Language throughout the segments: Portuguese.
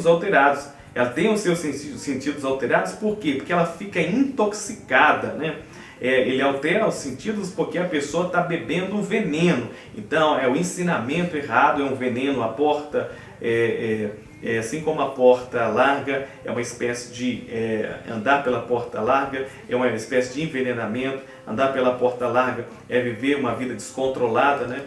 alterados. Ela tem os seus sentidos alterados, por quê? Porque ela fica intoxicada, né? Ele altera os sentidos porque a pessoa está bebendo um veneno. Então, é o ensinamento errado, é um veneno. A porta, assim como a porta larga, é uma espécie de andar pela porta larga, é uma espécie de envenenamento. Andar pela porta larga é viver uma vida descontrolada, né?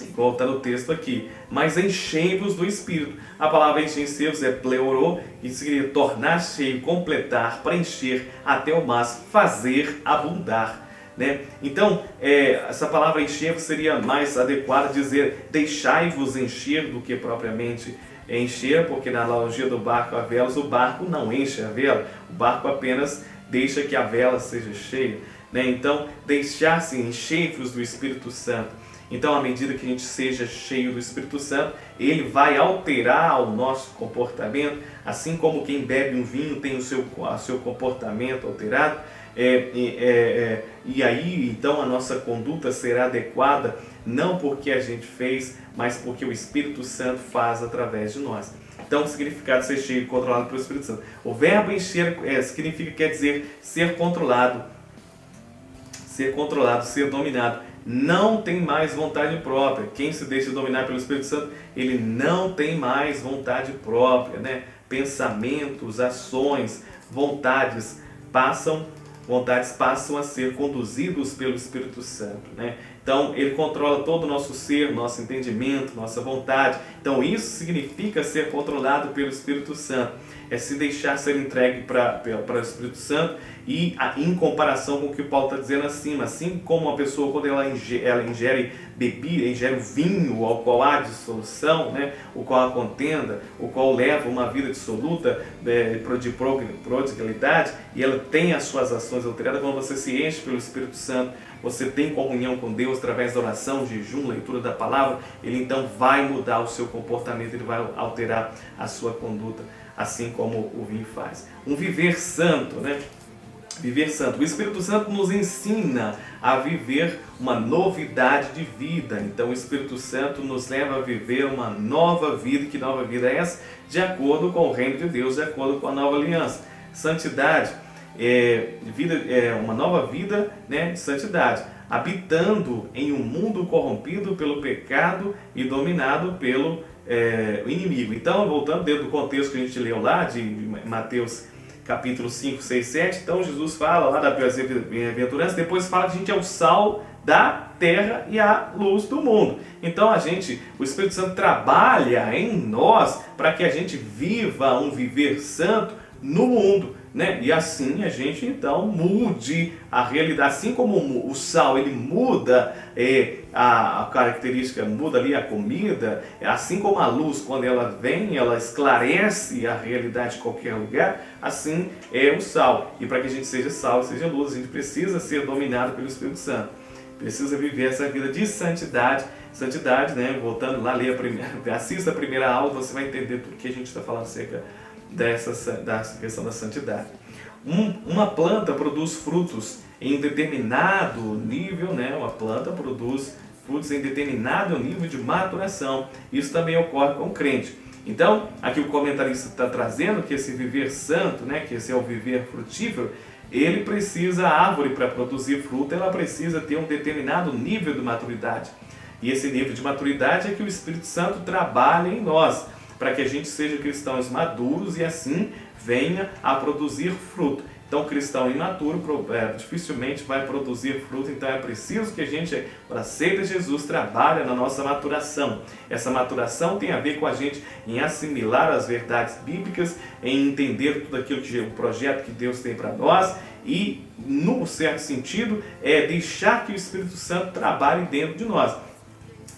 Igual está no texto aqui. Mas enchei-vos do Espírito. A palavra encher-vos é pleurô, que significa tornar cheio, completar, preencher até o máximo, fazer abundar, né? Então, essa palavra encher-vos seria mais adequada dizer deixai-vos encher do que propriamente encher, porque na analogia do barco a velas, o barco não enche a vela, o barco apenas deixa que a vela seja cheia, né? Então, deixar-se encher-vos do Espírito Santo. Então, à medida que a gente seja cheio do Espírito Santo, ele vai alterar o nosso comportamento, assim como quem bebe um vinho tem o seu comportamento alterado, e aí então a nossa conduta será adequada, não porque a gente fez, mas porque o Espírito Santo faz através de nós. Então, o significado de ser cheio e controlado pelo Espírito Santo. O verbo encher quer dizer ser controlado, ser dominado. Não tem mais vontade própria. Quem se deixa dominar pelo Espírito Santo, ele não tem mais vontade própria, né? Pensamentos, ações, vontades passam a ser conduzidos pelo Espírito Santo, né? Então, ele controla todo o nosso ser, nosso entendimento, nossa vontade. Então, isso significa ser controlado pelo Espírito Santo. É se deixar ser entregue para o Espírito Santo e em comparação com o que Paulo está dizendo acima. Assim como uma pessoa, quando ela ingere bebida, ingere o vinho, ao qual há dissolução, né? O qual há contenda, o qual leva uma vida dissoluta, de prodigalidade, e ela tem as suas ações alteradas. Quando você se enche pelo Espírito Santo, você tem comunhão com Deus através da oração, jejum, leitura da palavra, ele então vai mudar o seu comportamento, ele vai alterar a sua conduta, assim como o vinho faz. Um viver santo, né? Viver santo. O Espírito Santo nos ensina a viver uma novidade de vida. Então o Espírito Santo nos leva a viver uma nova vida. Que nova vida é essa? De acordo com o reino de Deus, de acordo com a nova aliança. Santidade uma nova vida, né, de santidade, habitando em um mundo corrompido pelo pecado e dominado pelo inimigo. Então, voltando dentro do contexto que a gente leu lá, de Mateus capítulo 5, 6, 7, então Jesus fala lá da bem-aventurança, depois fala que a gente é o sal da terra e a luz do mundo. Então o Espírito Santo trabalha em nós para que a gente viva um viver santo no mundo, né? E assim a gente então mude a realidade. Assim como o sal ele muda a característica, muda ali a comida, assim como a luz, quando ela vem, ela esclarece a realidade de qualquer lugar, assim é o sal. E para que a gente seja sal, seja luz, a gente precisa ser dominado pelo Espírito Santo, precisa viver essa vida de santidade. Santidade, né? Voltando lá, assista a primeira aula, você vai entender tudo que a gente está falando acerca da questão da santidade. Uma planta produz frutos em determinado nível, né? Uma planta produz frutos em determinado nível de maturação. Isso também ocorre com o crente. Então, aqui o comentarista está trazendo que esse viver santo, né? Que esse é o viver frutífero, ele precisa, a árvore para produzir fruto, ela precisa ter um determinado nível de maturidade. E esse nível de maturidade é que o Espírito Santo trabalha em nós, para que a gente seja cristãos maduros e assim venha a produzir fruto. Então, cristão imaturo dificilmente vai produzir fruto. Então, é preciso que a gente, para aceita Jesus, trabalhe na nossa maturação. Essa maturação tem a ver com a gente em assimilar as verdades bíblicas, em entender tudo aquilo que o projeto que Deus tem para nós e, no certo sentido, deixar que o Espírito Santo trabalhe dentro de nós.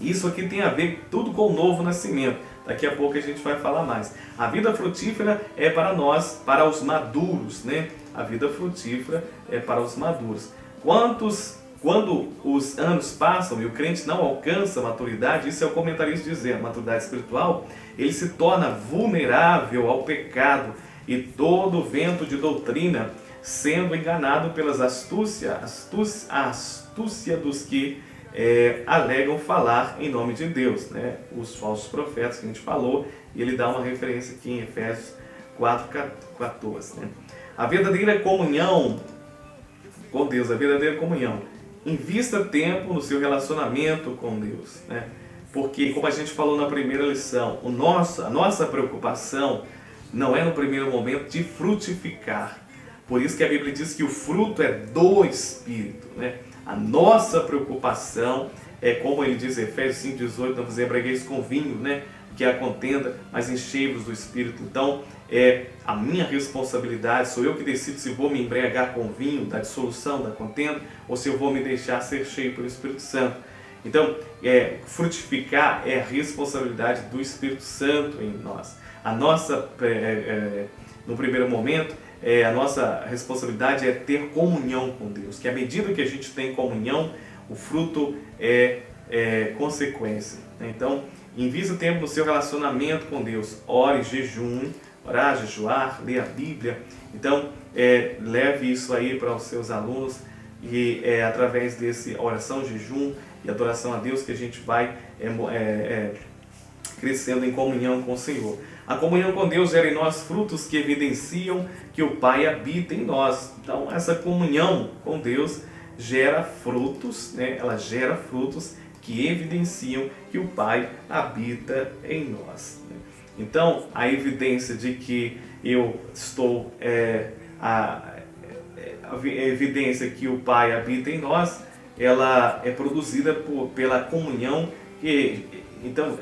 Isso aqui tem a ver tudo com o novo nascimento. Daqui a pouco a gente vai falar mais. A vida frutífera é para nós, para os maduros, né? A vida frutífera é para os maduros. Quando os anos passam e o crente não alcança a maturidade, isso é o comentarista dizendo, maturidade espiritual, ele se torna vulnerável ao pecado e todo vento de doutrina, sendo enganado pelas astúcia dos que alegam falar em nome de Deus, né? Os falsos profetas que a gente falou, e ele dá uma referência aqui em Efésios 4:14, né? A verdadeira comunhão com Deus, a verdadeira comunhão, invista tempo no seu relacionamento com Deus, né? Porque, como a gente falou na primeira lição, a nossa preocupação não é no primeiro momento de frutificar. Por isso que a Bíblia diz que o fruto é do Espírito, né? A nossa preocupação é, como ele diz em Efésios 5:18, não vos embriagueis com vinho, né? Que é a contenda, mas enchei-vos do Espírito. Então, é a minha responsabilidade, sou eu que decido se vou me embriagar com vinho da dissolução, da contenda, ou se eu vou me deixar ser cheio pelo Espírito Santo. Então, frutificar é a responsabilidade do Espírito Santo em nós. A nossa, no primeiro momento, a nossa responsabilidade é ter comunhão com Deus, que à medida que a gente tem comunhão, o fruto é consequência. Então, invista tempo no seu relacionamento com Deus, ore, jejum, orar, jejuar, ler a Bíblia. Então, leve isso aí para os seus alunos e através desse oração, jejum e adoração a Deus que a gente vai crescendo em comunhão com o Senhor. A comunhão com Deus gera em nós frutos que evidenciam que o Pai habita em nós. Então, essa comunhão com Deus gera frutos, né? Ela gera frutos que evidenciam que o Pai habita em nós. Então, a evidência de que eu estou, a evidência que o Pai habita em nós, ela é produzida pela comunhão. Então,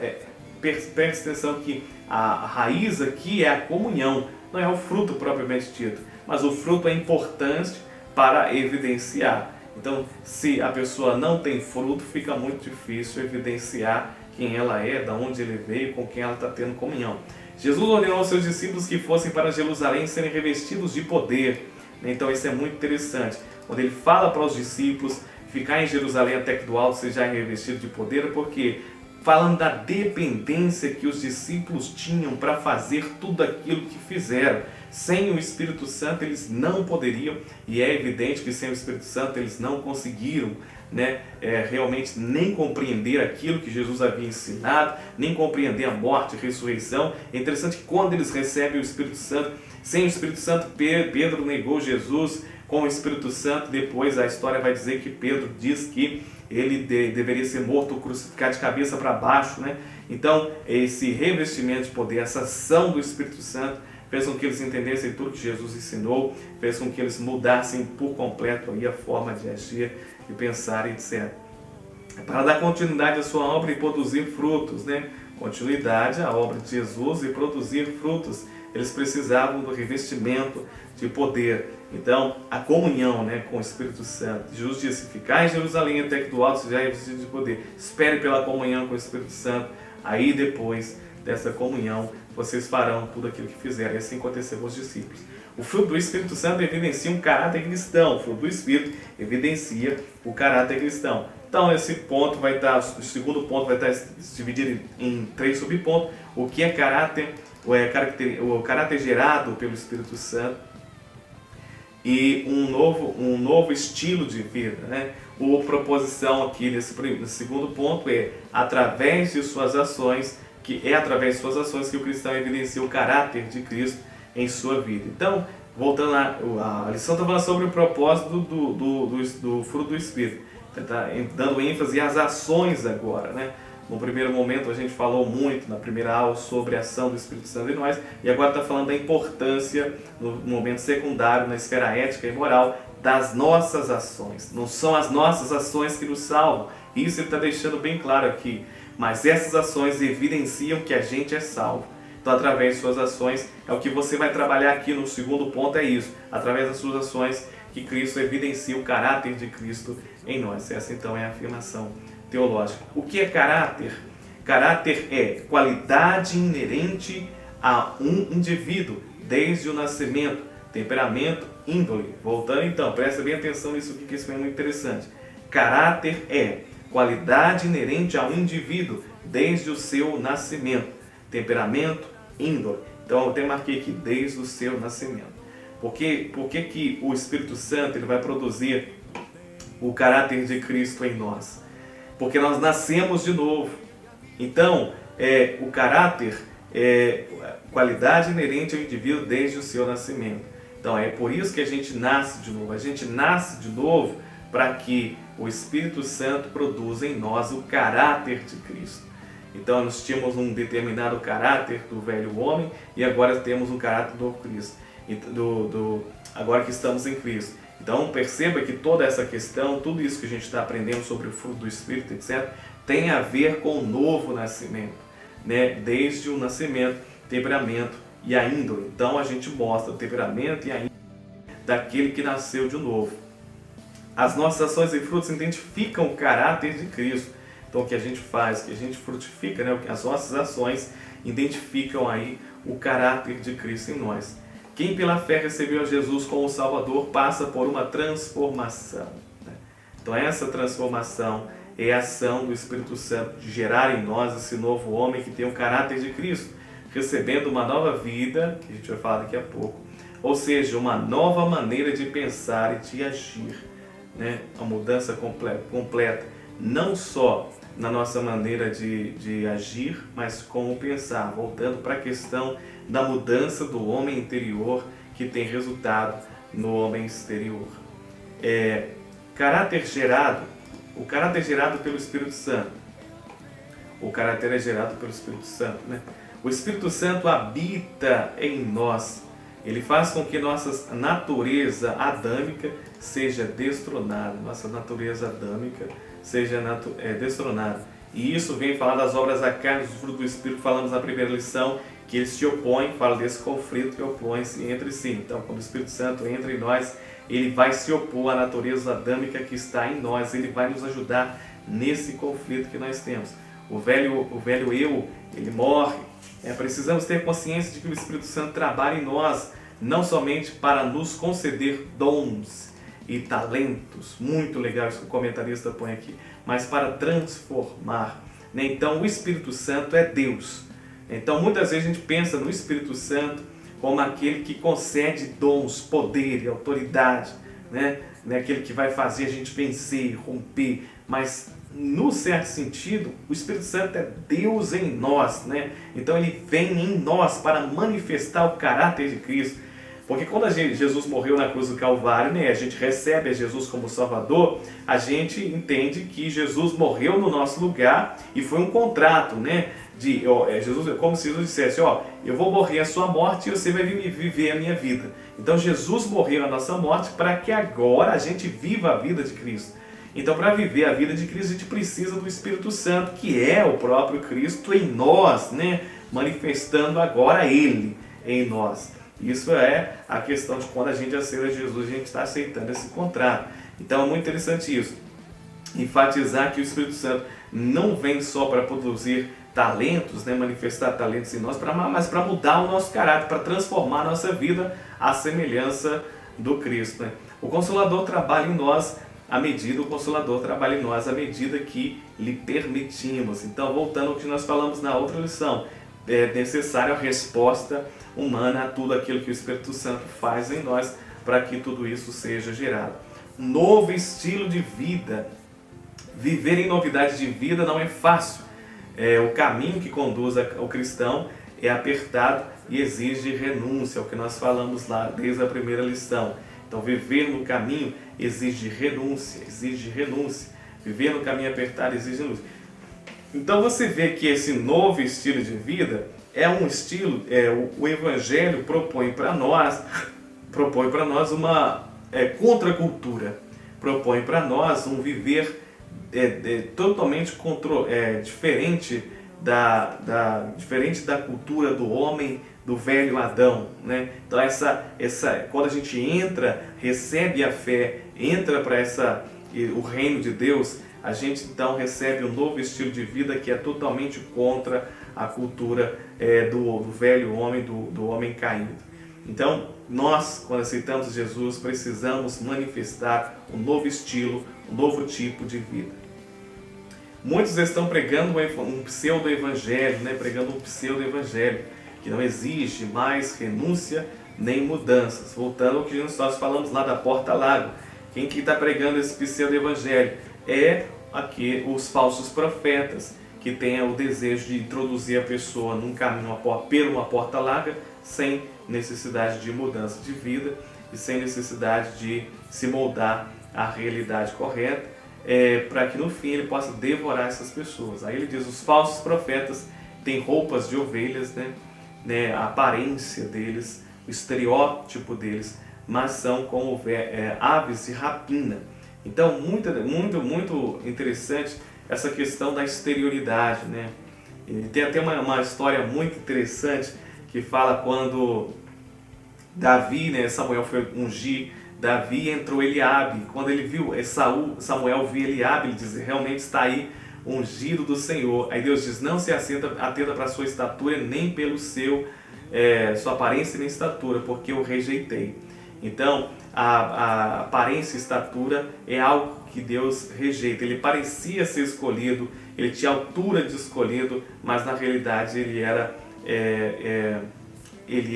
preste atenção que a raiz aqui é a comunhão, não é o fruto propriamente dito, mas o fruto é importante para evidenciar. Então, se a pessoa não tem fruto, fica muito difícil evidenciar quem ela é, de onde ele veio, com quem ela está tendo comunhão. Jesus ordenou aos seus discípulos que fossem para Jerusalém serem revestidos de poder. Então, isso é muito interessante. Quando ele fala para os discípulos ficar em Jerusalém até que do alto seja revestido de poder, porque falando da dependência que os discípulos tinham para fazer tudo aquilo que fizeram. Sem o Espírito Santo eles não poderiam, e é evidente que sem o Espírito Santo eles não conseguiram, né, realmente nem compreender aquilo que Jesus havia ensinado, nem compreender a morte e a ressurreição. É interessante que quando eles recebem o Espírito Santo, sem o Espírito Santo, Pedro negou Jesus. Com o Espírito Santo, depois a história vai dizer que Pedro diz que ele deveria ser morto ou crucificado de cabeça para baixo, né? Então, esse revestimento de poder, essa ação do Espírito Santo, fez com que eles entendessem tudo que Jesus ensinou, fez com que eles mudassem por completo aí a forma de agir, de pensar, etc. Para dar continuidade à sua obra e produzir frutos, né? Continuidade à obra de Jesus e produzir frutos. Eles precisavam do revestimento de poder. Então, a comunhão, né, com o Espírito Santo. Jesus disse: ficar em Jerusalém até que do alto seja revestido de poder. Espere pela comunhão com o Espírito Santo. Aí, depois dessa comunhão, vocês farão tudo aquilo que fizeram. E assim aconteceu com os discípulos. O fruto do Espírito Santo evidencia um caráter cristão. O fruto do Espírito evidencia o caráter cristão. Então, esse ponto vai estar, o segundo ponto vai estar dividido em 3 subpontos. O que é caráter? O caráter gerado pelo Espírito Santo e um novo estilo de vida, né? A proposição aqui nesse segundo ponto é através de suas ações, que o cristão evidencia o caráter de Cristo em sua vida. Então, voltando lá, a lição está falando sobre o propósito do fruto do Espírito, está dando ênfase às ações agora, né? No primeiro momento a gente falou muito, na primeira aula, sobre a ação do Espírito Santo em nós, e agora está falando da importância, no momento secundário, na esfera ética e moral, das nossas ações. Não são as nossas ações que nos salvam, isso ele está deixando bem claro aqui, mas essas ações evidenciam que a gente é salvo. Então, através de suas ações, é o que você vai trabalhar aqui no segundo ponto, é isso, através das suas ações que Cristo evidencia o caráter de Cristo em nós. Essa então é a afirmação teológica. O que é caráter? Caráter é qualidade inerente a um indivíduo, desde o nascimento, temperamento, índole. Voltando então, presta bem atenção nisso aqui, que isso é muito interessante. Caráter é qualidade inerente a um indivíduo, desde o seu nascimento, temperamento, índole. Então eu até marquei aqui, desde o seu nascimento. Por que o Espírito Santo ele vai produzir o caráter de Cristo em nós? porque nós nascemos de novo. Então, o caráter é qualidade inerente ao indivíduo desde o seu nascimento. Então, é por isso que a gente nasce de novo. A gente nasce de novo para que o Espírito Santo produza em nós o caráter de Cristo. Então, nós tínhamos um determinado caráter do velho homem e agora temos um caráter do Cristo, agora que estamos em Cristo. Então, perceba que toda essa questão, tudo isso que a gente está aprendendo sobre o fruto do Espírito, etc., tem a ver com o novo nascimento, né? Desde o nascimento, temperamento e a índole. Então, a gente mostra o temperamento e a índole daquele que nasceu de novo. As nossas ações e frutos identificam o caráter de Cristo. Então, o que a gente faz, o que a gente frutifica, né? As nossas ações identificam aí o caráter de Cristo em nós. Quem pela fé recebeu a Jesus como Salvador passa por uma transformação, né? Então, essa transformação é a ação do Espírito Santo de gerar em nós esse novo homem que tem o caráter de Cristo, recebendo uma nova vida, que a gente vai falar daqui a pouco, ou seja, uma nova maneira de pensar e de agir, né? Uma mudança completa, não só na nossa maneira de agir, mas como pensar, voltando para a questão da mudança do homem interior que tem resultado no homem exterior. O caráter é gerado pelo Espírito Santo. O caráter é gerado pelo Espírito Santo, né? O Espírito Santo habita em nós. Ele faz com que nossa natureza adâmica seja destronada. Nossa natureza adâmica seja destronada. E isso vem falar das obras da carne, do fruto do Espírito. Falamos na primeira lição que eles se opõem, fala desse conflito que opõem-se entre si. Então, quando o Espírito Santo entra em nós, ele vai se opor à natureza adâmica que está em nós. Ele vai nos ajudar nesse conflito que nós temos. O velho eu, ele morre. Precisamos ter consciência de que o Espírito Santo trabalha em nós, não somente para nos conceder dons e talentos, muito legal isso que o comentarista põe aqui, mas para transformar, né? Então, o Espírito Santo é Deus. Então, muitas vezes a gente pensa no Espírito Santo como aquele que concede dons, poder e autoridade, né? Aquele que vai fazer a gente vencer, romper, mas no certo sentido, o Espírito Santo é Deus em nós, né? Então ele vem em nós para manifestar o caráter de Cristo. Porque quando Jesus morreu na cruz do Calvário, né, a gente recebe a Jesus como Salvador, a gente entende que Jesus morreu no nosso lugar e foi um contrato, né? Jesus, como se Jesus dissesse, eu vou morrer a sua morte e você vai viver a minha vida. Então Jesus morreu a nossa morte para que agora a gente viva a vida de Cristo. Então, para viver a vida de Cristo, a gente precisa do Espírito Santo, que é o próprio Cristo em nós, né? Manifestando agora Ele em nós. Isso é a questão de quando a gente aceita Jesus, a gente está aceitando esse contrato. Então, é muito interessante isso. Enfatizar que o Espírito Santo não vem só para produzir talentos, né? Manifestar talentos em nós, mas para mudar o nosso caráter, para transformar a nossa vida à semelhança do Cristo, né? O Consolador trabalha em nós à medida que lhe permitimos. Então, voltando ao que nós falamos na outra lição, é necessária a resposta humana a tudo aquilo que o Espírito Santo faz em nós para que tudo isso seja gerado. Um novo estilo de vida. Viver em novidade de vida não é fácil. O caminho que conduz ao cristão é apertado e exige renúncia, é o que nós falamos lá desde a primeira lição. Então, viver no caminho exige renúncia. Viver no caminho apertado exige renúncia. Então, você vê que esse novo estilo de vida é um estilo, o Evangelho propõe para nós uma contracultura, propõe para nós um viver totalmente diferente da cultura do homem, do velho Adão, né? Então quando a gente recebe a fé, entra para o reino de Deus, a gente então recebe um novo estilo de vida que é totalmente contra a cultura do velho homem, do homem caído. Então, nós, quando aceitamos Jesus, precisamos manifestar um novo estilo, um novo tipo de vida. Muitos estão pregando um pseudo-evangelho, né? Que não exige mais renúncia nem mudanças. Voltando ao que nós falamos lá da Porta Lago. Quem que está pregando esse pseudo-evangelho? É aqui os falsos profetas, que têm o desejo de introduzir a pessoa num caminho por uma porta larga, sem necessidade de mudança de vida e sem necessidade de se moldar à realidade correta, para que no fim ele possa devorar essas pessoas. Aí ele diz, os falsos profetas têm roupas de ovelhas, a aparência deles, o estereótipo deles, mas são como aves de rapina. Então, muito interessante essa questão da exterioridade, E tem até uma história muito interessante que fala quando Davi, Samuel foi ungir Davi, entrou Eliabe. Quando ele viu Samuel viu Eliabe, ele diz, realmente está aí ungido do Senhor. Aí Deus diz, não se atenta para a sua estatura, nem pelo sua aparência nem estatura, porque eu rejeitei. Então, a aparência e estatura é algo que Deus rejeita. Ele parecia ser escolhido, ele tinha altura de escolhido, mas na realidade ele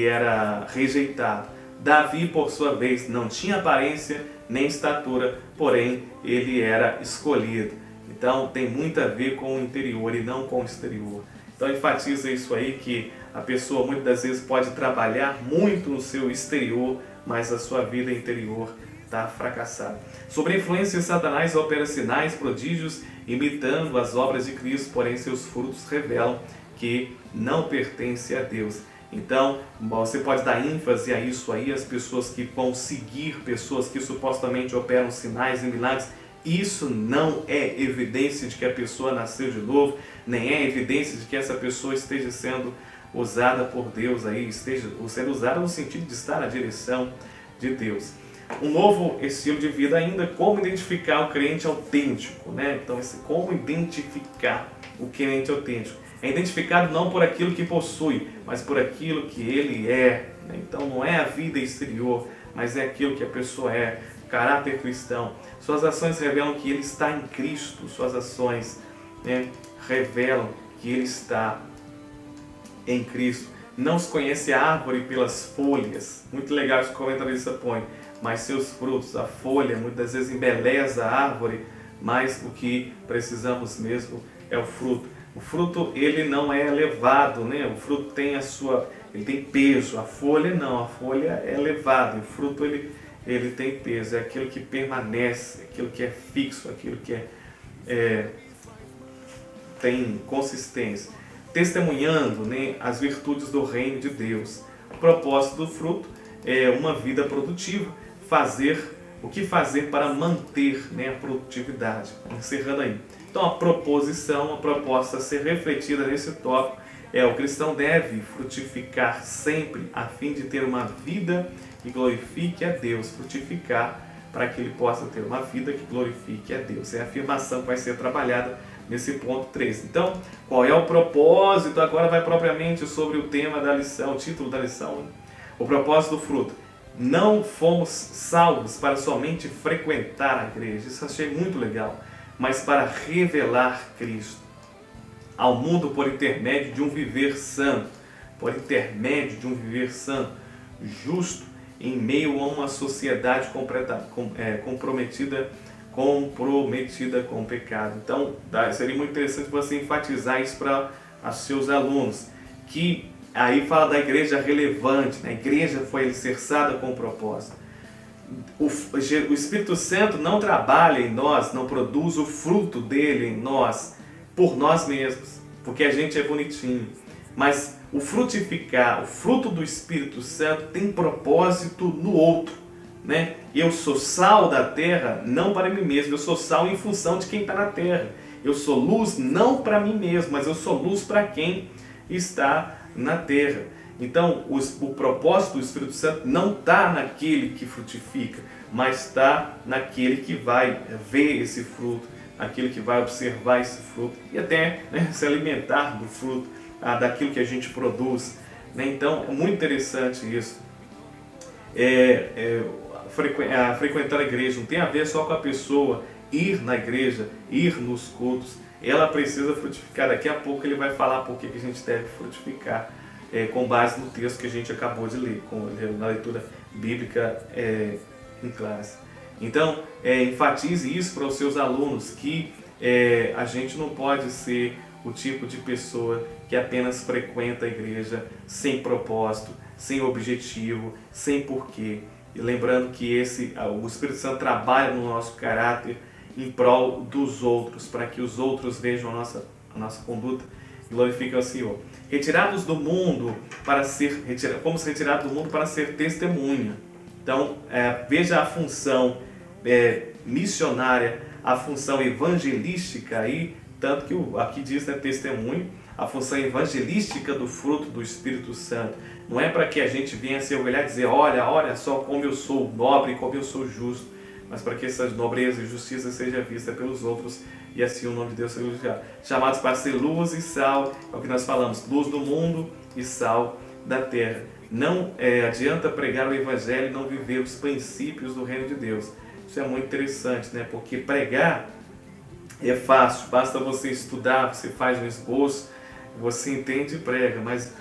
era rejeitado. Davi, por sua vez, não tinha aparência nem estatura, porém ele era escolhido. Então tem muito a ver com o interior e não com o exterior. Então enfatiza isso aí, que a pessoa muitas das vezes pode trabalhar muito no seu exterior, mas a sua vida interior está fracassada. Sobre a influência de Satanás, opera sinais, prodígios, imitando as obras de Cristo, porém seus frutos revelam que não pertence a Deus. Então, você pode dar ênfase a isso aí, as pessoas que vão seguir pessoas que supostamente operam sinais e milagres. Isso não é evidência de que a pessoa nasceu de novo, nem é evidência de que essa pessoa esteja sendo usada por Deus, esteja sendo usada no sentido de estar na direção de Deus. Um novo estilo de vida ainda, como identificar o crente autêntico, Então, como identificar o crente autêntico? É identificado não por aquilo que possui, mas por aquilo que ele é. Então não é a vida exterior, mas é aquilo que a pessoa é, caráter cristão. Suas ações revelam que ele está em Cristo, suas ações revelam que ele está em Cristo. Não se conhece a árvore pelas folhas. Muito legal esse comentarista põe. Mas seus frutos, a folha muitas vezes embeleza a árvore, mas o que precisamos mesmo é o fruto. O fruto, ele não é elevado, O fruto tem ele tem peso. A folha não, a folha é elevada. O fruto, ele tem peso. É aquilo que permanece, aquilo que é fixo, aquilo que tem consistência. Testemunhando, as virtudes do reino de Deus. O propósito do fruto é uma vida produtiva. O que fazer para manter a produtividade. Encerrando aí. Então a proposta a ser refletida nesse tópico o cristão deve frutificar sempre a fim de ter uma vida que glorifique a Deus. Frutificar para que ele possa ter uma vida que glorifique a Deus. É a afirmação que vai ser trabalhada nesse ponto 3. Então, qual é o propósito? Agora vai propriamente sobre o tema da lição, o título da lição. O propósito do fruto. Não fomos salvos para somente frequentar a igreja. Isso eu achei muito legal. Mas para revelar Cristo ao mundo por intermédio de um viver santo, justo, em meio a uma sociedade comprometida com o pecado. Então, seria muito interessante você enfatizar isso para os seus alunos, que aí fala da igreja relevante, a igreja foi alicerçada com propósito. O Espírito Santo não trabalha em nós, não produz o fruto dele em nós, por nós mesmos, porque a gente é bonitinho. Mas o frutificar, o fruto do Espírito Santo tem propósito no outro. Eu sou sal da terra, não para mim mesmo, eu sou sal em função de quem está na terra. Eu sou luz não para mim mesmo, mas eu sou luz para quem está na terra. Então, o propósito do Espírito Santo não está naquele que frutifica, mas está naquele que vai ver esse fruto, aquele que vai observar esse fruto e até se alimentar do fruto, daquilo que a gente produz. Então, é muito interessante isso. Frequentar a igreja não tem a ver só com a pessoa ir na igreja, ir nos cultos. Ela precisa frutificar. Daqui a pouco ele vai falar por que a gente deve frutificar. Com base no texto que a gente acabou de ler, na leitura bíblica em classe. Então, enfatize isso para os seus alunos, que a gente não pode ser o tipo de pessoa que apenas frequenta a igreja sem propósito, sem objetivo, sem porquê. E lembrando que o Espírito Santo trabalha no nosso caráter em prol dos outros, para que os outros vejam a nossa conduta e glorifiquem ao Senhor. Retirados do mundo fomos retirados do mundo para ser testemunha. Então, veja a função missionária, a função evangelística aí, tanto que aqui diz, né, testemunho, a função evangelística do fruto do Espírito Santo. Não é para que a gente venha se orgulhar e dizer, olha só como eu sou nobre, como eu sou justo, mas para que essa nobreza e justiça seja vista pelos outros e assim o nome de Deus seja glorificado. Chamados para ser luz e sal, é o que nós falamos, luz do mundo e sal da terra. Não adianta pregar o Evangelho e não viver os princípios do reino de Deus. Isso é muito interessante, né? Porque pregar é fácil, basta você estudar, você faz um esboço, você entende e prega, mas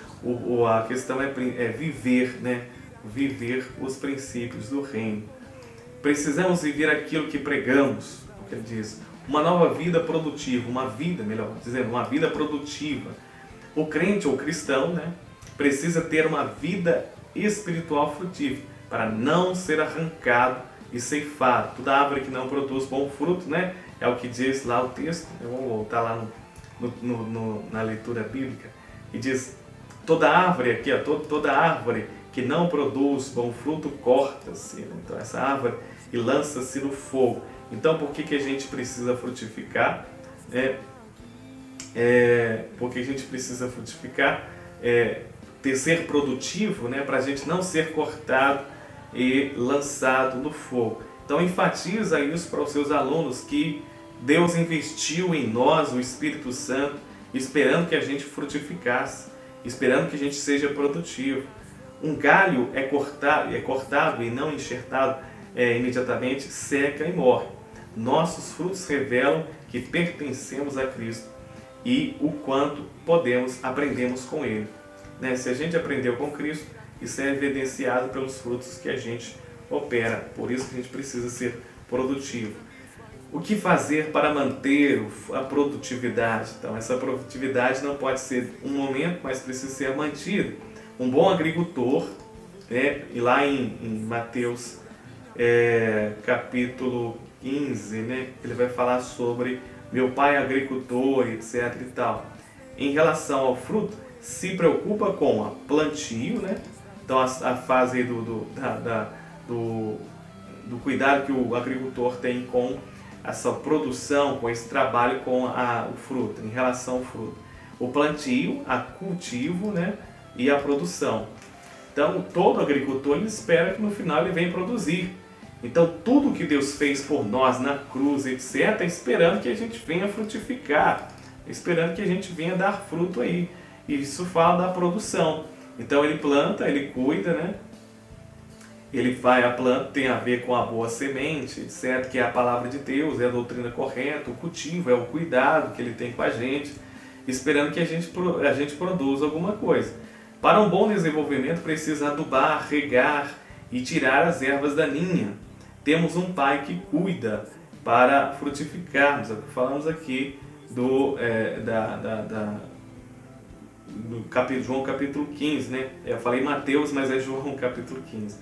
a questão é viver, né? Viver os princípios do reino. Precisamos viver aquilo que pregamos, o que ele diz. Uma nova vida produtiva, uma vida produtiva. O crente ou cristão, né, precisa ter uma vida espiritual frutífera para não ser arrancado e ceifado. Toda árvore que não produz bom fruto, né, é o que diz lá o texto. Eu vou voltar lá na leitura bíblica. E diz, toda árvore que não produz bom fruto, corta-se. Então essa árvore e lança-se no fogo. Então por que a gente precisa frutificar? Porque a gente precisa frutificar, ser produtivo, né, para a gente não ser cortado e lançado no fogo. Então enfatiza isso para os seus alunos que Deus investiu em nós o Espírito Santo, esperando que a gente frutificasse, esperando que a gente seja produtivo. Um galho é cortado e não enxertado imediatamente, seca e morre. Nossos frutos revelam que pertencemos a Cristo e o quanto aprendemos com Ele. Né? Se a gente aprendeu com Cristo, isso é evidenciado pelos frutos que a gente opera. Por isso que a gente precisa ser produtivo. O que fazer para manter a produtividade? Então, essa produtividade não pode ser um momento, mas precisa ser mantida. Um bom agricultor, e lá em Mateus capítulo 15, né, ele vai falar sobre meu pai é agricultor, etc. e tal. Em relação ao fruto, se preocupa com a plantio, né? Então a fase aí do cuidado que o agricultor tem com essa produção, com esse trabalho com o fruto, em relação ao fruto. O plantio, a cultivo, né? E a produção. Então todo agricultor ele espera que no final ele venha produzir. Então tudo que Deus fez por nós na cruz, etc., esperando que a gente venha frutificar, esperando que a gente venha dar fruto aí. E isso fala da produção. Então ele planta, ele cuida, né? A planta tem a ver com a boa semente, etc., que é a palavra de Deus, é a doutrina correta, o cultivo, é o cuidado que ele tem com a gente, esperando que a gente produza alguma coisa. Para um bom desenvolvimento precisa adubar, regar e tirar as ervas daninhas. Temos um pai que cuida para frutificarmos. É o que falamos aqui do João capítulo 15, né? Eu falei Mateus, mas é João capítulo 15,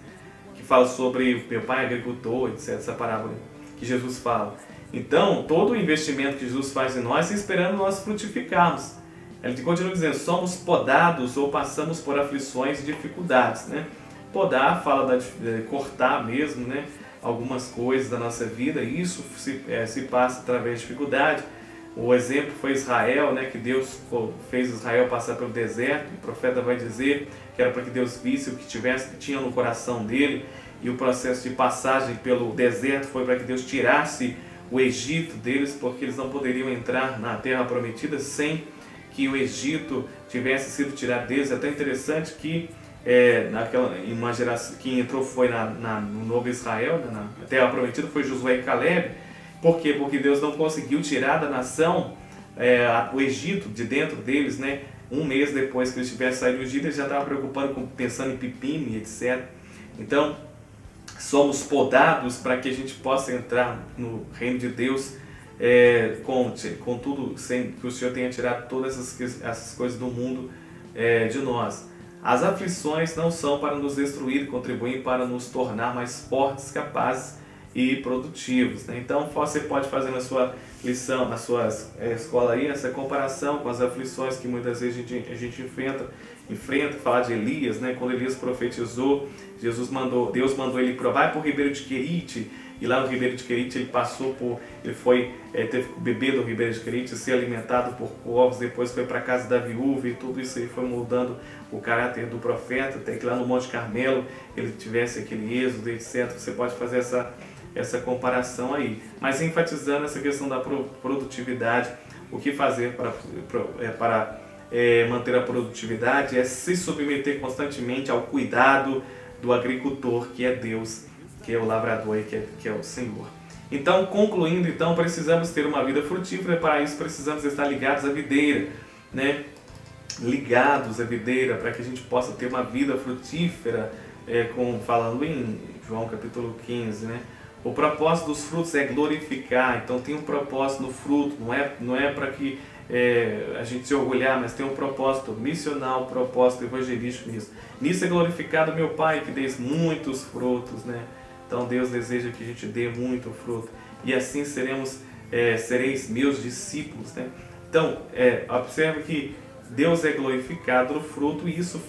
que fala sobre meu pai agricultor, etc. Essa parábola que Jesus fala. Então, todo o investimento que Jesus faz em nós é esperando nós frutificarmos. Ele continua dizendo, somos podados ou passamos por aflições e dificuldades, né? Podar fala de cortar mesmo, né? Algumas coisas da nossa vida, e isso se passa através de dificuldade. O exemplo foi Israel, né, que Deus fez Israel passar pelo deserto. O profeta vai dizer que era para que Deus visse o que tinha no coração dele, e o processo de passagem pelo deserto foi para que Deus tirasse o Egito deles, porque eles não poderiam entrar na terra prometida sem que o Egito tivesse sido tirado deles. É até interessante que uma geração que entrou foi no Novo Israel, né, na terra prometida, foi Josué e Caleb. Por quê? Porque Deus não conseguiu tirar da nação o Egito de dentro deles, né? Um mês depois que eles tivessem saído do Egito, eles já estavam pensando em pepime, etc. Então, somos podados para que a gente possa entrar no reino de Deus com tudo, sem que o Senhor tenha tirado todas essas coisas do mundo de nós. As aflições não são para nos destruir, contribuem para nos tornar mais fortes, capazes e produtivos, né? Então você pode fazer na sua lição, na sua escola aí, essa comparação com as aflições que muitas vezes a gente enfrenta, falar de Elias, né? Quando Elias profetizou, Deus mandou ele vai para o Ribeiro de Querite, e lá no Ribeiro de Querite ele teve que beber do Ribeiro de Querite, ser alimentado por corvos, depois foi para a casa da viúva, e tudo isso aí foi moldando o caráter do profeta, até que lá no Monte Carmelo ele tivesse aquele êxodo, etc. Você pode fazer essa comparação aí, mas enfatizando essa questão da produtividade. O que fazer para manter a produtividade é se submeter constantemente ao cuidado do agricultor, que é Deus, que é o lavrador e que é o Senhor. Então, concluindo, precisamos ter uma vida frutífera, e para isso precisamos estar ligados à videira, né? Ligados à videira, para que a gente possa ter uma vida frutífera, falando em João capítulo 15, né? O propósito dos frutos é glorificar, então tem um propósito no fruto, não é para que a gente se orgulhar, mas tem um propósito missional, um propósito evangelístico nisso. Nisso é glorificado meu Pai, que dês muitos frutos, né? Então Deus deseja que a gente dê muito fruto, e assim sereis meus discípulos, né? Então, observe que Deus é glorificado no fruto, e isso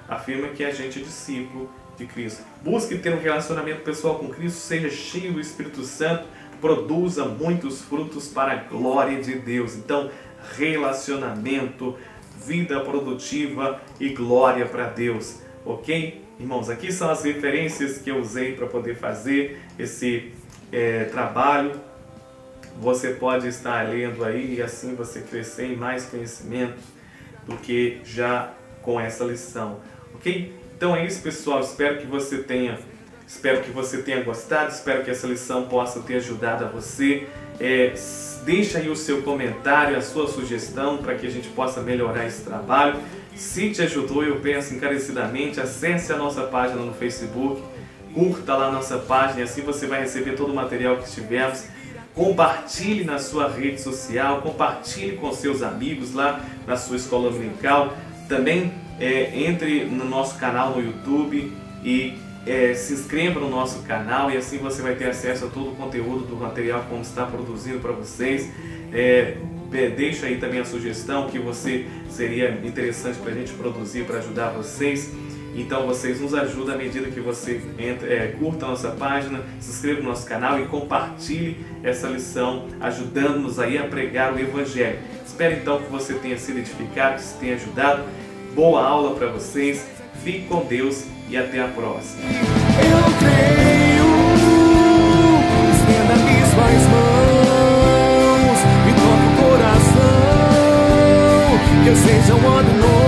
afirma que a gente é discípulo de Cristo. Busque ter um relacionamento pessoal com Cristo, seja cheio do Espírito Santo, produza muitos frutos para a glória de Deus. Então, relacionamento, vida produtiva e glória para Deus. Ok? Irmãos, aqui são as referências que eu usei para poder fazer esse trabalho. Você pode estar lendo aí, e assim você crescer em mais conhecimento do que já com essa lição. Ok? Então é isso, pessoal. Espero que você tenha gostado, espero que essa lição possa ter ajudado a você. Deixa aí o seu comentário, a sua sugestão, para que a gente possa melhorar esse trabalho. Se te ajudou, eu peço encarecidamente, acesse a nossa página no Facebook, curta lá a nossa página, e assim você vai receber todo o material que tivermos. Compartilhe na sua rede social, compartilhe com seus amigos lá na sua escola dominical. Também entre no nosso canal no YouTube e se inscreva no nosso canal, e assim você vai ter acesso a todo o conteúdo do material como está produzido para vocês. Deixa aí também a sugestão que você seria interessante para a gente produzir para ajudar vocês. Então vocês nos ajudam à medida que você curta a nossa página, se inscreva no nosso canal e compartilhe essa lição, ajudando-nos aí a pregar o Evangelho. Espero então que você tenha sido edificado, que se tenha ajudado. Boa aula para vocês, fique com Deus e até a próxima. Eu creio, estenda minhas mãos e toque o coração, que eu seja um ano novo.